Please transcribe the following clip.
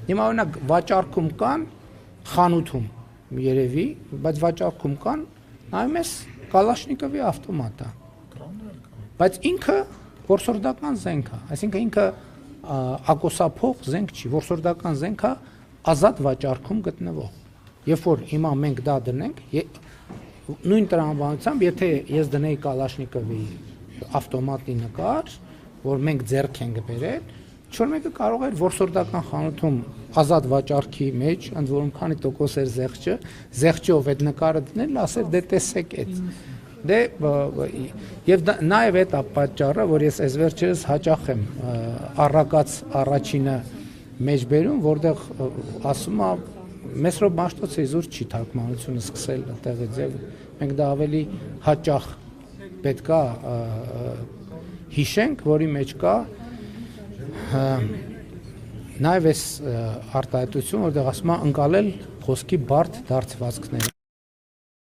Հիմա օրինակ վաճառքում կան խանութում երևի, բայց վաճառքում կան նայում ես Կալաշնիկովի ավտոմատը։ Բայց ինքը որսորդական զենք է, այսինքն ինքը ակոսափող զենք չի, որսորդական զենք է ազատ վաճառքում գտնվող։ Երբ որ հիմա մենք դա դնենք, նույն տրամաբանությամբ, եթե ես դնեի Կալաշնիկովի ավտոմատի նկար, որ մենք ձեռք ենք բերել, ինչ-որ մեկը կարող էր որսորդական խանութում ազատ վաճառքի մեջ, ընդ որում քանի տոկոս էր զեղչով այդ նկարը դնել, ասել դե տեսեք այդ։ Դե եւ նաեւ այդ է պատճառը, որ ես այս վերջերս հաճախ եմ առակած առաջինը մեջ բերում, որտեղ ասում է Մեսրոպ Մաշտոցի զուր չի թարգմանությունը սկսել այդտեղից եւ մենք դա ավելի հաճախ պետքա հիշենք, որի մեջ կա նաև այս արտահայտություն, որտեղ ասում է ընկալել խոսքի բարդ դարձվածքները։